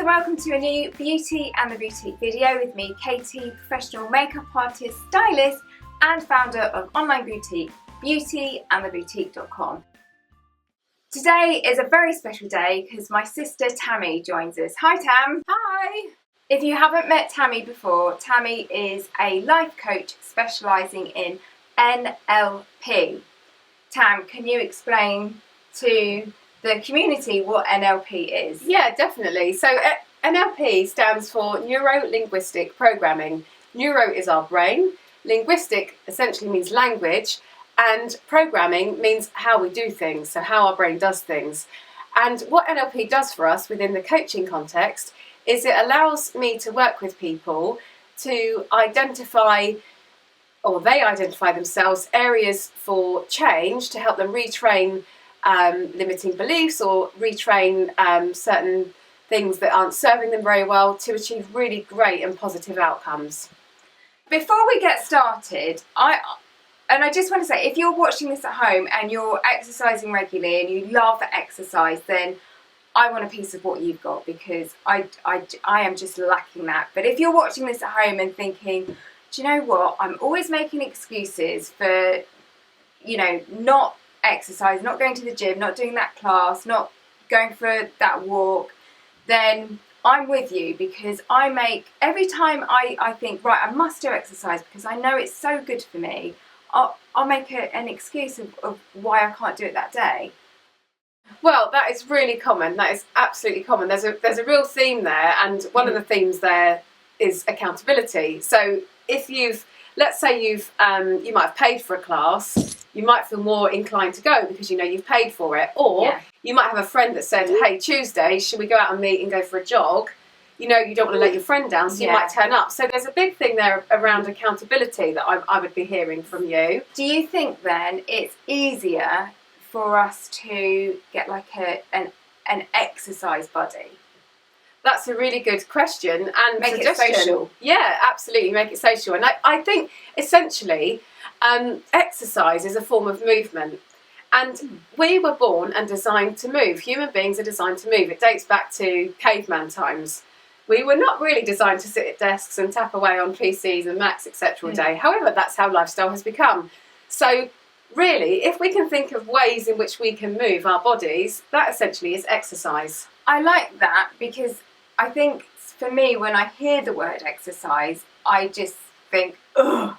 So welcome to a new Beauty and the Boutique video with me, Katie, professional makeup artist, stylist and founder of online boutique, beautyandtheboutique.com. Today is a very special day because my sister Tammie joins us. Hi Tam. Hi. If you haven't met Tammie before, Tammie is a life coach specialising in NLP. Tam, can you explain to the community what NLP is? Yeah, definitely. So NLP stands for Neuro-Linguistic Programming. Neuro is our brain, linguistic essentially means language, and programming means how we do things, so how our brain does things. And what NLP does for us within the coaching context is it allows me to work with people to identify, or they identify themselves, areas for change to help them retrain limiting beliefs or retrain certain things that aren't serving them very well to achieve really great and positive outcomes. Before we get started, I just want to say, if you're watching this at home and you're exercising regularly and you love exercise, then I want a piece of what you've got, because I am just lacking that. But if you're watching this at home and thinking, do you know what, I'm always making excuses for, not exercise, not going to the gym, not doing that class, not going for that walk, then I'm with you, because every time I think, right, I must do exercise because I know it's so good for me, I'll make an excuse of why I can't do it that day. Well, that is really common. That is absolutely common. There's a real theme there, and one of the themes there is accountability. So if let's say you might have paid for a class, you might feel more inclined to go because you've paid for it, or you might have a friend that said, hey, Tuesday, should we go out and meet and go for a jog? You don't want to let your friend down, so you might turn up. So there's a big thing there around accountability that I would be hearing from you. Do you think then it's easier for us to get like an exercise buddy? That's a really good question and make suggestion. It social. Yeah, absolutely, make it social. And I think essentially exercise is a form of movement. And we were born and designed to move. Human beings are designed to move. It dates back to caveman times. We were not really designed to sit at desks and tap away on PCs and Macs, etc. all day. However, that's how lifestyle has become. So really, if we can think of ways in which we can move our bodies, that essentially is exercise. I like that, because I think for me, when I hear the word exercise, I just think, ugh,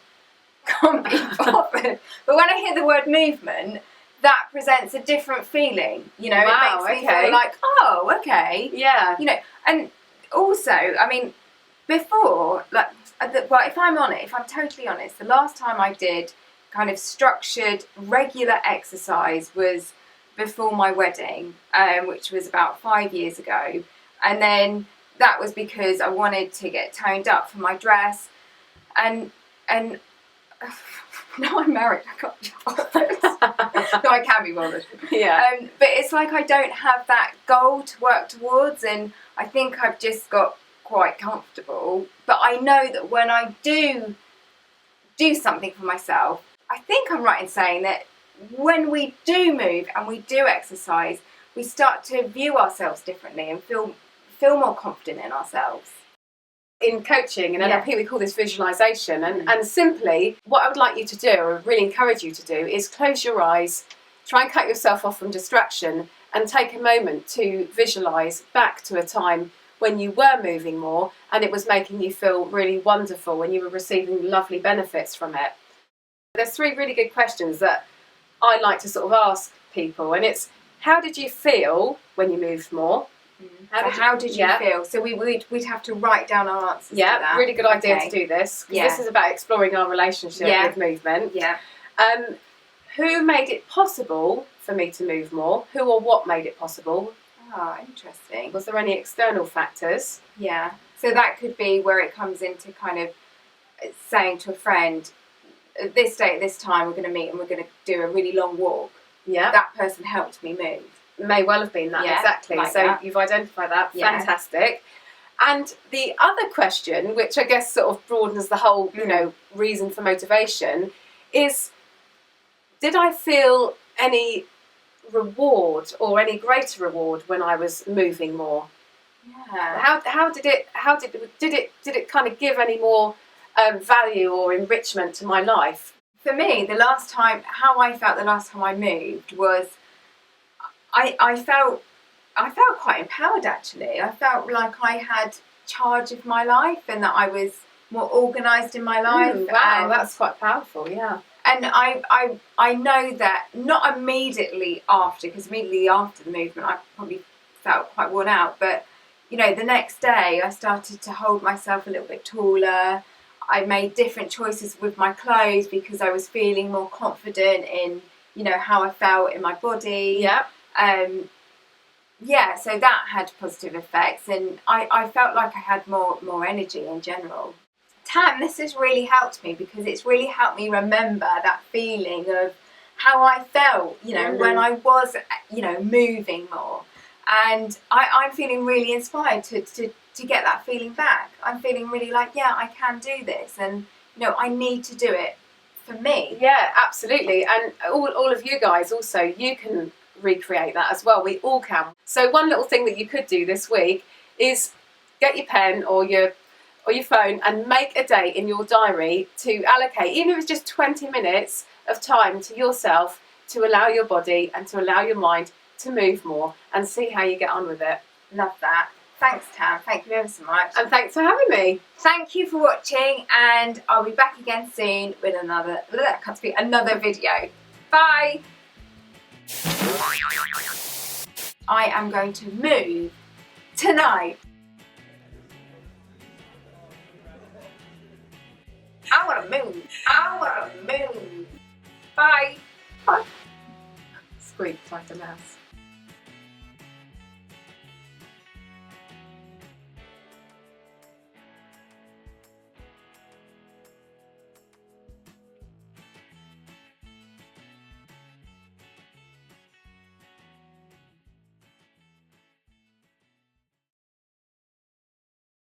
can't be bothered. But when I hear the word movement, that presents a different feeling. Wow, it makes me feel like, oh, okay. Yeah. And also, I mean, before, if I'm totally honest, the last time I did kind of structured, regular exercise was before my wedding, which was about 5 years ago. And then that was because I wanted to get toned up for my dress. And now I'm married, I can't be bothered. No, I can be bothered. Yeah. But it's like I don't have that goal to work towards, and I think I've just got quite comfortable. But I know that when I do something for myself, I think I'm right in saying that when we do move and we do exercise, we start to view ourselves differently and feel more confident in ourselves. In coaching and NLP, we call this visualization. And simply, what I would like you to do, or really encourage you to do, is close your eyes, try and cut yourself off from distraction, and take a moment to visualize back to a time when you were moving more and it was making you feel really wonderful and you were receiving lovely benefits from it. There's 3 really good questions that I like to sort of ask people, and it's, how did you feel when you moved more? How did you feel? So we'd have to write down our answers to that. Really good idea to do this, because this is about exploring our relationship with movement. Yeah. Who made it possible for me to move more? Who or what made it possible? Oh, interesting. Was there any external factors? Yeah. So that could be where it comes into kind of saying to a friend, this day at this time we're going to meet and we're going to do a really long walk. Yeah. That person helped me move. May well have been that, exactly. Like so that. You've identified that. Fantastic. And the other question, which I guess sort of broadens the whole, reason for motivation, is, did I feel any reward or any greater reward when I was moving more? Yeah. How did it kind of give any more value or enrichment to my life? For me, how I felt the last time I moved was I felt quite empowered actually. I felt like I had charge of my life and that I was more organised in my life. Wow, and that's quite powerful, yeah. And I know that not immediately after, because immediately after the movement I probably felt quite worn out, but you know, the next day I started to hold myself a little bit taller. I made different choices with my clothes because I was feeling more confident in, you know, how I felt in my body. Yeah. Yeah, so that had positive effects, and I felt like I had more energy in general. Tam, this has really helped me because it's really helped me remember that feeling of how I felt, you know, when I was, you know, moving more. And I'm feeling really inspired to get that feeling back. I'm feeling really like, yeah, I can do this, and you know, I need to do it for me. Yeah, absolutely. And all of you guys also, you can recreate that as well. We all can. So one little thing that you could do this week is get your pen or your phone and make a day in your diary to allocate, even if it's just 20 minutes of time to yourself, to allow your body and to allow your mind to move more, and see how you get on with it. Love that. Thanks, Tam. Thank you ever so much. And thanks for having me. Thank you for watching, and I'll be back again soon with another video. Bye. I am going to move tonight. I want to move. I want to move. Bye. Squeaked like a mouse.